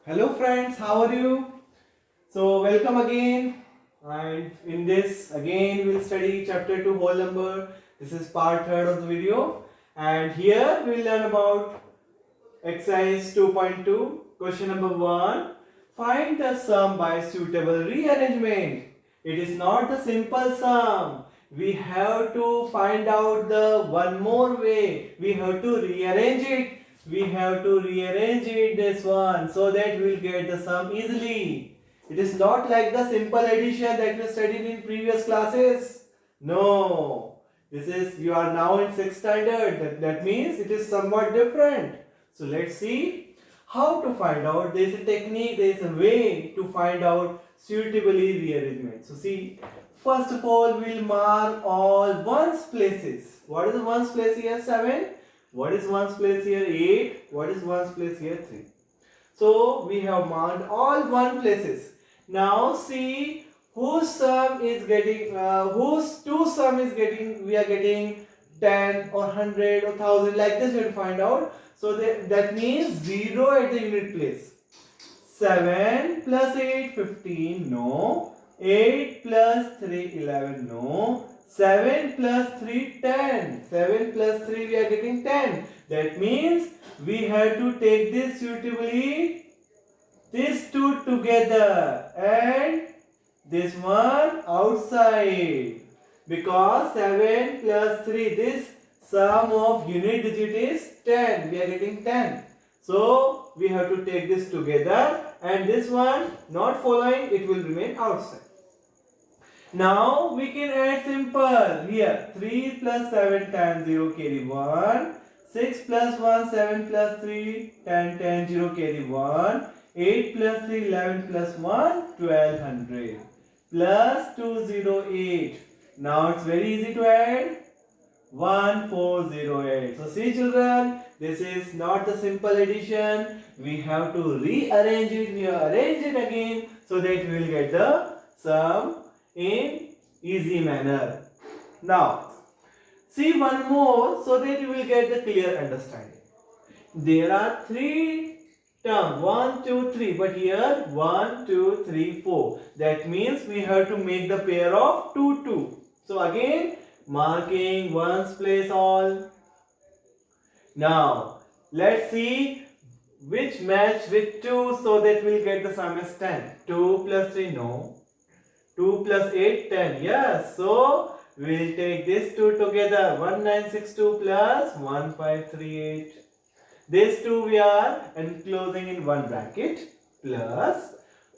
Hello friends, how are you? So welcome again, and in this again we'll study chapter 2 whole number. This is part 3rd of the video, and here we'll learn about exercise 2.2 question number 1. Find the sum by suitable rearrangement. It is not the simple sum. We have to find out the one more way. We have to rearrange it. We have to rearrange it this one so that we'll get the sum easily. It is not like the simple addition that we studied in previous classes. No. This is, you are now in 6th standard. That means it is somewhat different. So let's see how to find out. There is a technique, there is a way to find out suitably rearrangement. So see, first of all we'll mark all ones places. What is the ones place here? 7. What is ones place here? 8. What is ones place here? 3. So we have marked all one places. Now see whose sum is getting, whose two sum is getting, we are getting 10 or 100 or 1000, like this we have to find out. So that means 0 at the unit place. 7 plus 8, 15, no. 8 plus 3, 11, no. 7 plus 3, 10. 7 plus 3, we are getting 10. That means we have to take this suitably, these two together and this one outside. Because 7 plus 3, this sum of unit digit is 10. We are getting 10. So we have to take this together, and this one not following, it will remain outside. Now we can add simple. Here 3 plus 7, 10, 0 carry 1. 6 plus 1, 7 plus 3, 10, 10, 0 carry 1. 8 plus 3, 11 plus 1, 1200. Plus 208. Now it's very easy to add. 1408. So see children, this is not the simple addition. We have to rearrange it. We arrange it again so that we will get the sum in easy manner. Now see one more so that you will get the clear understanding. There are 3 terms, 1, 2, 3, but here 1, 2, 3, 4. That means we have to make the pair of 2, 2. So again, marking ones place all. Now let's see which match with 2 so that we'll get the sum as 10. 2 plus 3, no. 2 plus 8, 10. Yes. So we'll take these two together. 1962 plus 1538. These two we are enclosing in one bracket, plus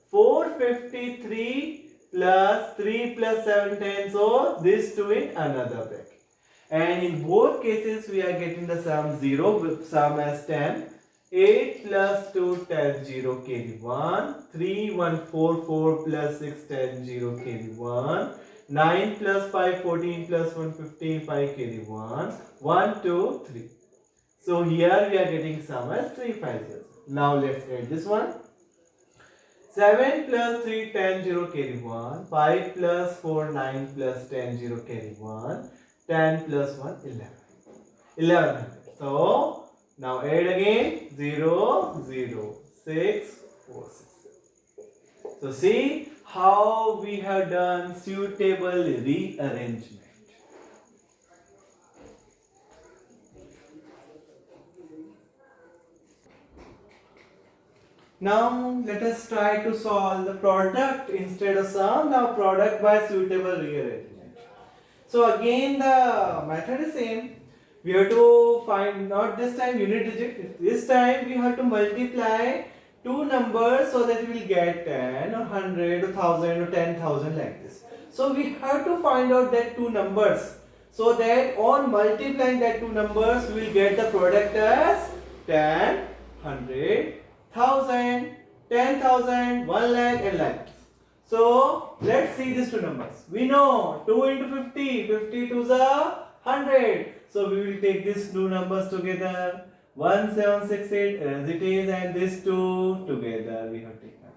453 plus 3 plus 7, 10. So these two in another bracket. And in both cases we are getting the sum 0, with sum as 10. 8 plus 2, 10, 0 carry 1. 3, 1, 4, 4 plus 6, 10, 0 carry 1. 9 plus 5, 14 plus 1, 15, 5 carry 1. 1, 2, 3. So here we are getting sum as 3, 5, 0. Now let's add this one. 7 plus 3, 10, 0 carry 1. 5 plus 4, 9 plus 10, 0 carry 1. 10 plus 1, 11. 1100. So now add again. 0, 0, 6, 4, 6. So see how we have done suitable rearrangement. Now let us try to solve the product instead of sum. Now product by suitable rearrangement. So again the method is same. We have to find, not this time unit digit. This time we have to multiply two numbers so that we will get 10 or 100 or 1000 or 10,000 like this. So we have to find out that two numbers, so that on multiplying that two numbers we will get the product as 10, 100, 1000, 10,000, 1 lakh and lakhs. So let's see these two numbers. We know 2 into 50, 50 to the 100. So we will take these two numbers together. 1768 as it is, and these two together we have taken.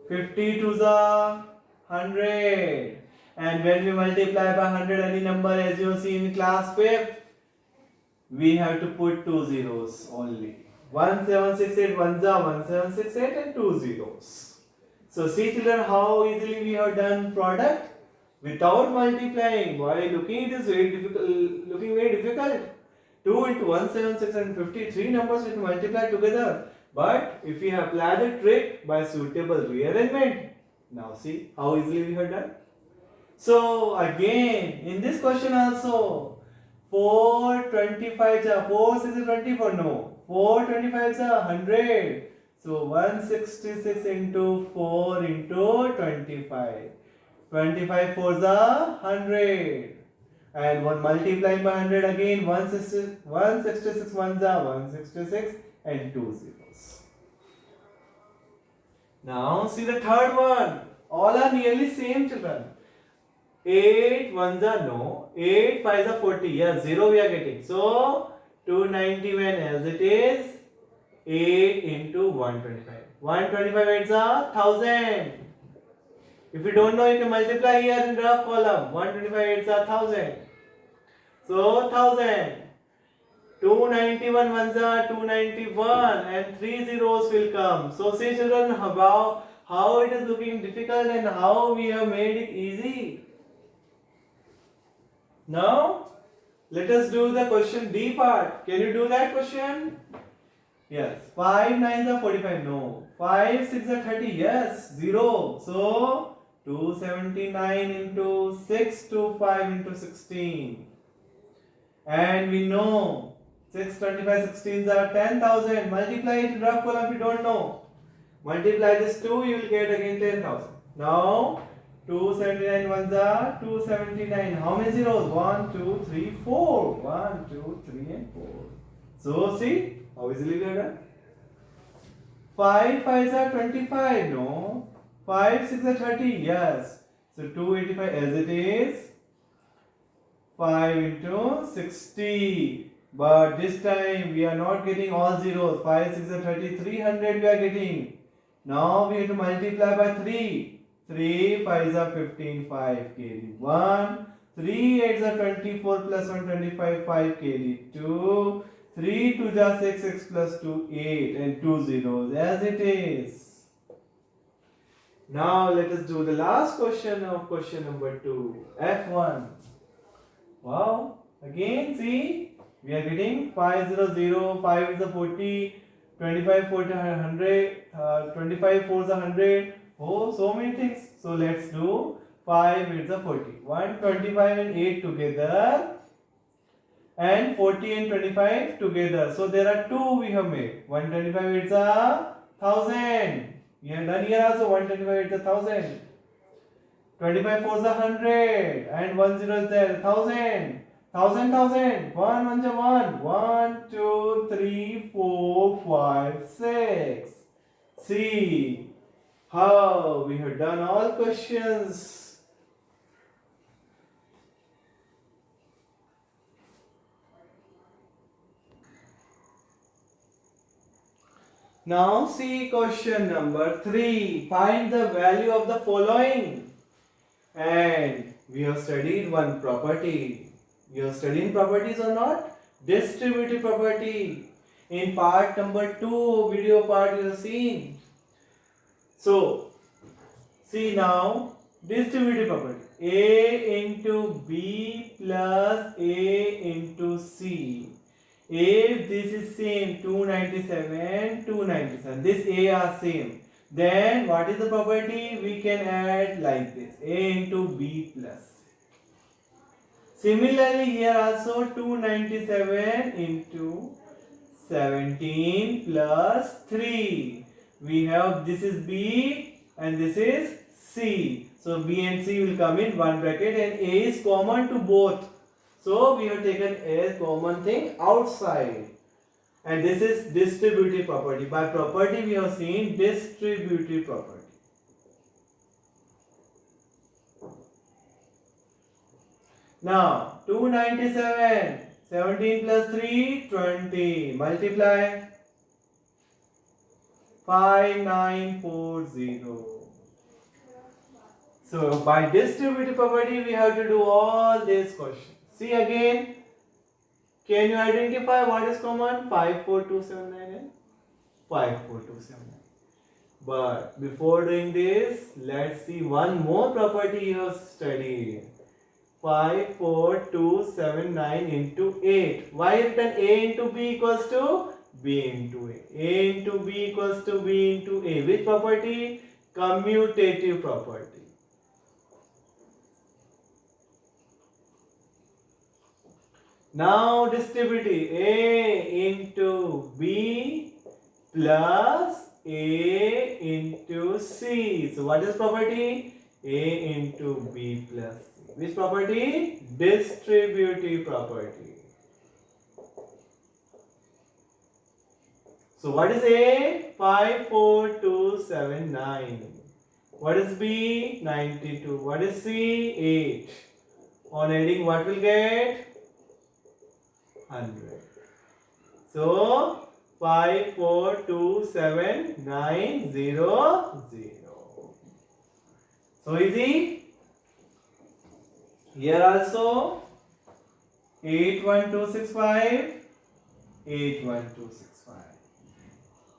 50 to the 100. And when we multiply by 100 any number, as you see in class 5th, we have to put two zeros only. 1768 ones are 1768 and 2 zeros. So see children how easily we have done product without multiplying. Why looking it is very difficult, looking very difficult. 2 into 176 three numbers will multiply together. But if we apply the trick by suitable rearrangement, now see how easily we have done. So again in this question also 425 4 6 is 24, no, 425 is 100. So 166 into 4 into 25. 25 4 is 100. And one multiplying by 100 again 166 ones are 166 and 2 zeros. Now see the third one. All are nearly same children. 8 ones are no, 8 5s are 40. Yes, 0 we are getting. So 291 as it is 8 into 125. 125 8s are 1000. If you don't know, you can multiply here in rough column. 125 8s are 1000. So 1000. 291 ones are 291 and 3 zeros will come. So see children how it is looking difficult and how we have made it easy. Now let us do the question D part. Can you do that question? Yes. 5 9s are 45. No. 5 6 are 30. Yes. 0. So 279 into 6 to 5 into 16. And we know 6 25 16s are 10,000. Multiply it in rough column if you don't know. Multiply this 2, you will get again 10,000. Now 279 ones are 279. How many zeros? 1, 2, 3, 4. 1, 2, 3 and 4. So see how easily we are done. 5 5s are 25. No. 5 6 are 30. Yes. So 285 as it is. 5 into 60. But this time we are not getting all zeros. 5 6 are 30. 300 we are getting. Now we have to multiply by 3. 3 5s are 15. 5 carry 1. 3 8s are 24 plus 125. 5 carry 2. 3 2s are 6. 6 plus 2 8 and 2 zeros as it is. Now let us do the last question of question number 2. F1. Wow. Again see we are getting 500. 5 is a 40. 25 40 100. 25 4 is 100. Oh, so many things. So let's do 5 8 is a 40. 125 and 8 together and 40 and 25 together. So there are 2 we have made. 125 8 is a 1000. We have done here also 125 8 is a 1000. 25 4 is a 100 and 1 0 is there 1000. 1000. 1 1 is 1. 1 2 3 4 5 6. See how we have done all questions. Now see question number 3. Find the value of the following. And we have studied one property. You have studied properties or not? Distributive property. In part number 2 video part you have seen. So see now distributive property. A into B plus A into C. If this is same 297, 297. This A are same. Then what is the property? We can add like this. A into B plus. Similarly here also 297 into 17 plus 3. We have this is B and this is C. So B and C will come in one bracket and A is common to both. So we have taken a common thing outside. And this is distributive property. By property we have seen distributive property. Now 297. 17 plus 3, 20. Multiply. 5940. So by distributive property we have to do all these questions. See again. Can you identify what is common? 5, 4, 2, 7, 9 and 54279. But before doing this, let's see one more property you have studied. 54279 into 8. Why written A into B equals to B into A? A into B equals to B into A. Which property? Commutative property. Now distributive. A into B plus A into C. So what is property? A into B plus C. Which property? Distributive property. So what is A? 54279. What is B? 92. What is C? 8. On adding, what will get? 100. So 5427900. So easy. Here also 81265, 81265.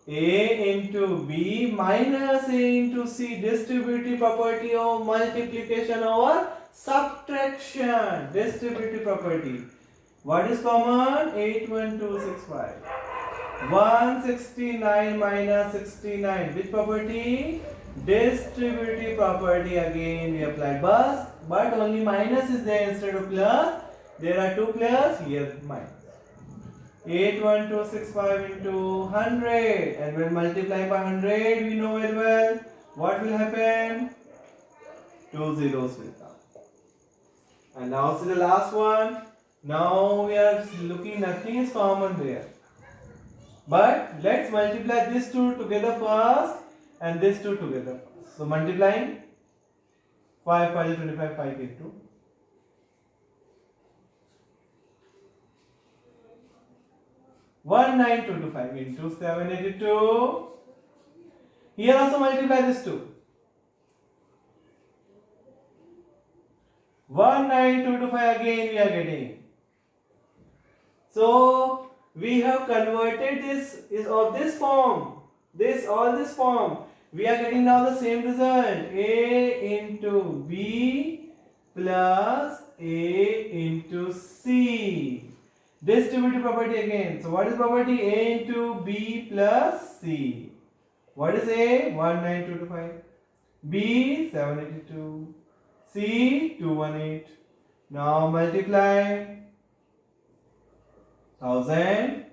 A into B minus A into C, distributive property of multiplication over subtraction. Distributive property. What is common? 81265. 169 minus 69. Which property? Distributive property. Again we applied but only minus is there instead of plus. There are two plus, here minus. 81265 into 100, and when multiply by 100, we know very well what will happen. 2 zeros will come. And now see the last one. Now we are looking, nothing is common there. But let's multiply these two together first and these two together first. So multiplying 5 5 is 25, 5 is 2. 19225 into 782. Here also multiply this two. 19225 again we are getting. So we have converted this is of this form. All this form. We are getting now the same result. A into B plus A into C. Distributive property again. So what is property? A into B plus C. What is A? 19225. B 782. C 218. Now multiply 1000.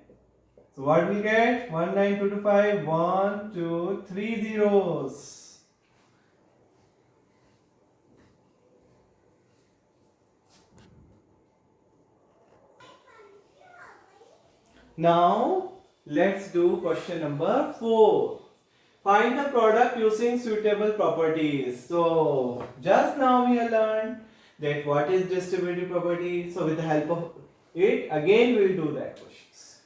So what we get? 19225. 1, 2, 3 zeros. Now let's do question number 4. Find the product using suitable properties. So just now we have learned that what is distributive property. So with the help of it, again we will do that questions.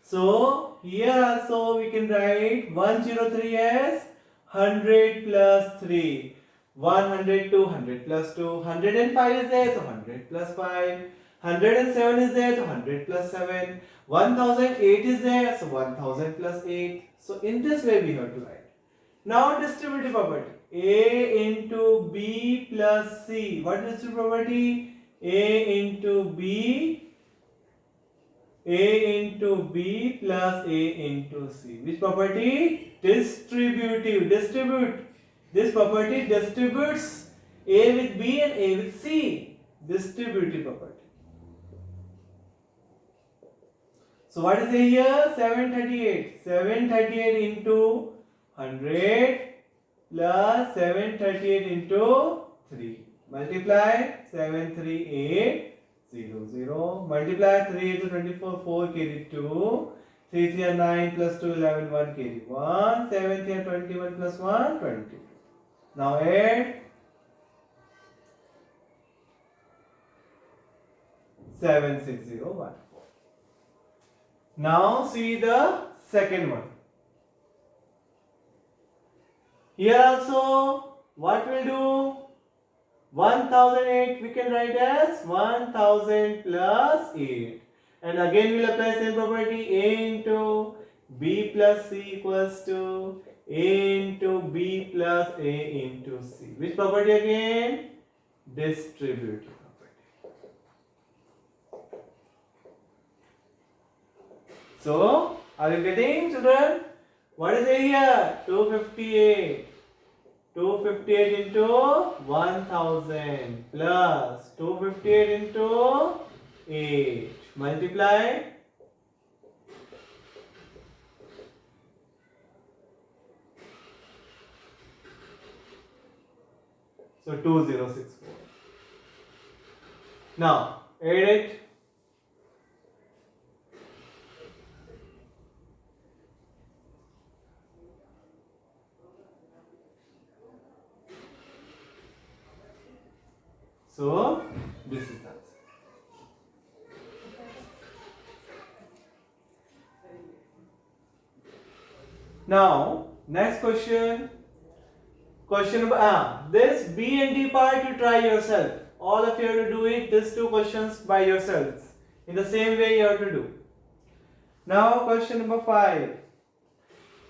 So here also we can write 103 as 100 plus 3. 100 200 plus 2. 105 is there, so 100 plus 5. 107 is there, so 100 plus 7. 1008 is there, so 1000 plus 8. So in this way we have to write. Now distributive property. A into B plus C. What is distributive property? A into B plus A into C. Which property? Distributive. Distribute. This property distributes A with B and A with C. Distributive property. So what is it here? 738. 738 into 100 plus 738 into 3. Multiply 73800. Multiply 3 into 24, 4 carry 2. 3 3 are 9 plus 2, 11, 1 carry 1. 7 3 are 21 plus 1, 22. Now add 76014. Now see the second one. Here also what we'll do? 1008 we can write as 1000 plus 8. And again we'll apply same property. A into B plus C equals to A into B plus A into C. Which property again? Distributive property. So, are you getting, children? What is A here? 258. 258 into 1000 plus 258 into 8. Multiply. So 2064. Now add it. So this is the answer. Now next question. Question number this B and D part you try yourself. All of you have to do it. These two questions by yourselves. In the same way you have to do. Now question number 5.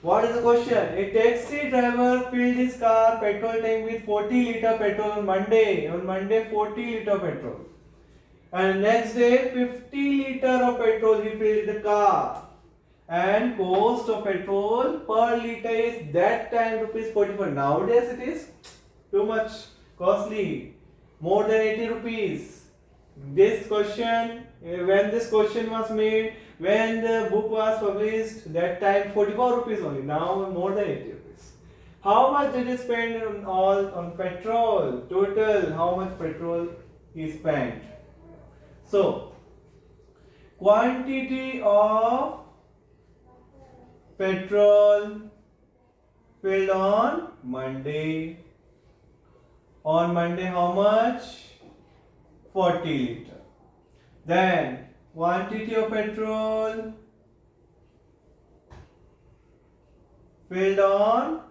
What is the question? A taxi driver filled his car petrol tank with 40 liter petrol on Monday. On Monday 40 liter petrol. And next day 50 liter of petrol he filled in the car. And cost of petrol per liter is that time rupees 44. Nowadays it is too much costly. More than 80 rupees. This question, when this question was made, when the book was published, that time 44 rupees only. Now more than 80 rupees. How much did he spend on petrol? Total, how much petrol he spent? So, quantity of petrol filled on Monday. On Monday, how much? 40 liter. Then quantity of petrol filled on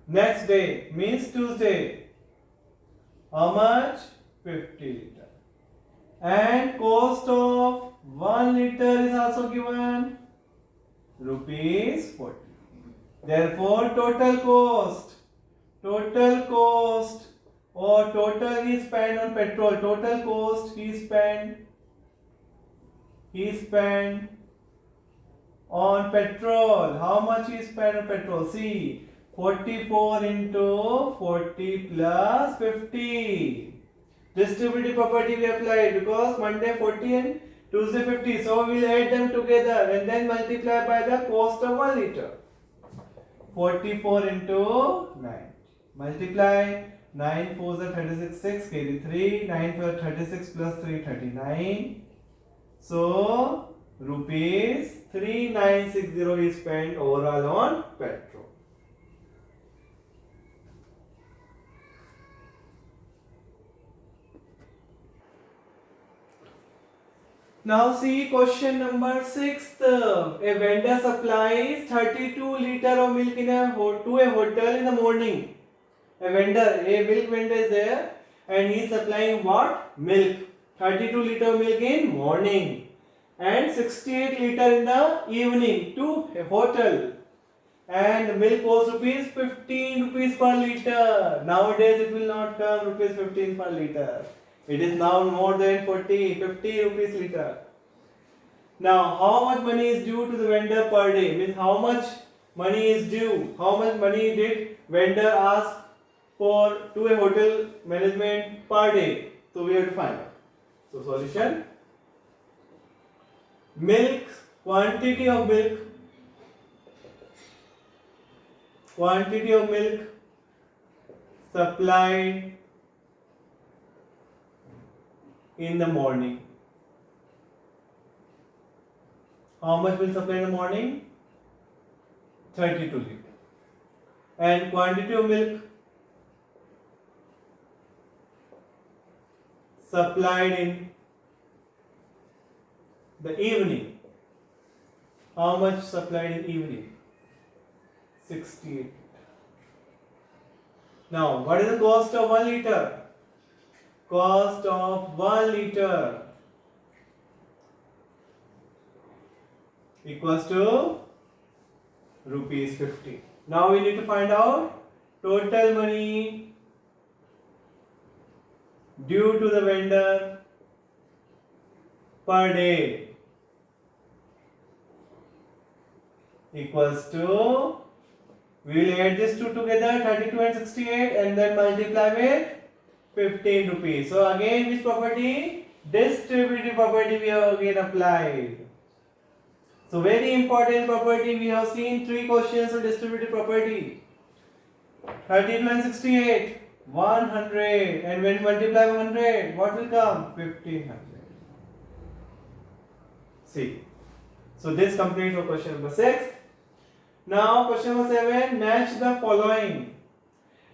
next day, means Tuesday. How much? 50 liter. And cost of 1 liter is also given, rupees 40. Therefore, total cost or total he spent on petrol, total cost he spent on petrol. How much he spent on petrol? See, 44 into 40 plus 50. Distributive property we applied because Monday 40 and Tuesday 50. So we will add them together and then multiply by the cost of 1 liter. 44 into 9. Multiply 9 4s are 36, 6 carry 3, 9 4 36 plus 3 39. So rupees 3960 is spent overall on petrol. Now see question number 6. A vendor supplies 32 liter of milk to a hotel in the morning. A milk vendor is there and he is supplying what? Milk. 32 liter milk in morning and 68 liter in the evening to a hotel. And milk costs rupees 15 rupees per liter. Nowadays it will not come rupees 15 per liter. It is now more than 50 rupees liter. Now, how much money is due to the vendor per day? Means how much money is due? How much money did vendor ask for to a hotel management per day? So we have to find out. So solution: milk, quantity of milk supplied in the morning. How much will supply in the morning? 32 liter. And quantity of milk supplied in the evening. How much supplied in evening? 68. Now, what is the cost of 1 liter? Cost of 1 liter equals to rupees 50. Now we need to find out total money due to the vendor per day equals to, we will add these two together, 32 and 68, and then multiply with 15 rupees. So again, which property? Distributive property we have again applied. So very important property, we have seen 3 questions of distributive property. 32 and 68, 100, and when multiply 100, what will come? 1500. See. So this completes our question number 6. Now question number 7, match the following.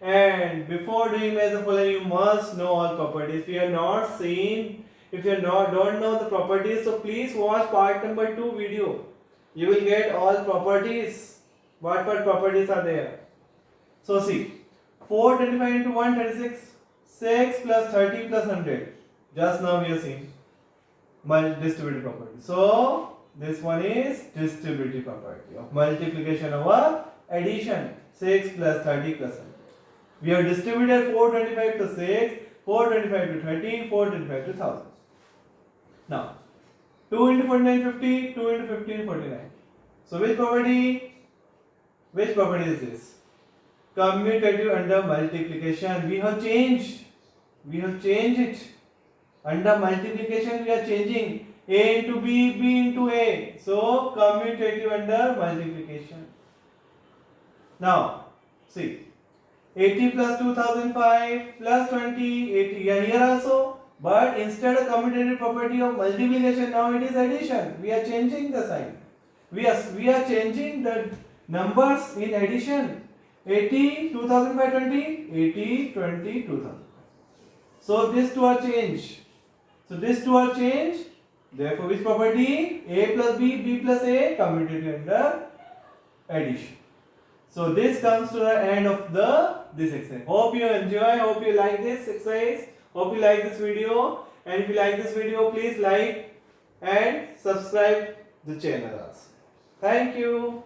And before doing match the following, you must know all properties. If you have not seen, if you don't know the properties, so please watch part number 2 video. You will get all properties. What properties are there? So see, 425 into 136, 6 plus 30 plus 100. Just now we are seeing distributive property. So this one is distributive property of multiplication over addition. 6 plus 30 plus 100. We have distributed 425 to 6, 425 to 30, 425 to 1000. Now 2 into 49 50, 2 into 15 49. So which property is this? Commutative under multiplication. We have changed it. Under multiplication we are changing A into B, B into A. So commutative under multiplication. Now see, 80 plus 2005 plus 20, 80 here also. But instead of commutative property of multiplication, now it is addition. We are changing the sign. We are changing the numbers in addition. 80, 2005, 20, 80, 20, 2000. So these two are changed. Therefore, which property? A plus B, B plus A, commutative under addition. So this comes to the end of this exercise. Hope you enjoy. Hope you like this exercise. Hope you like this video. And if you like this video, please like and subscribe the channel also. Thank you.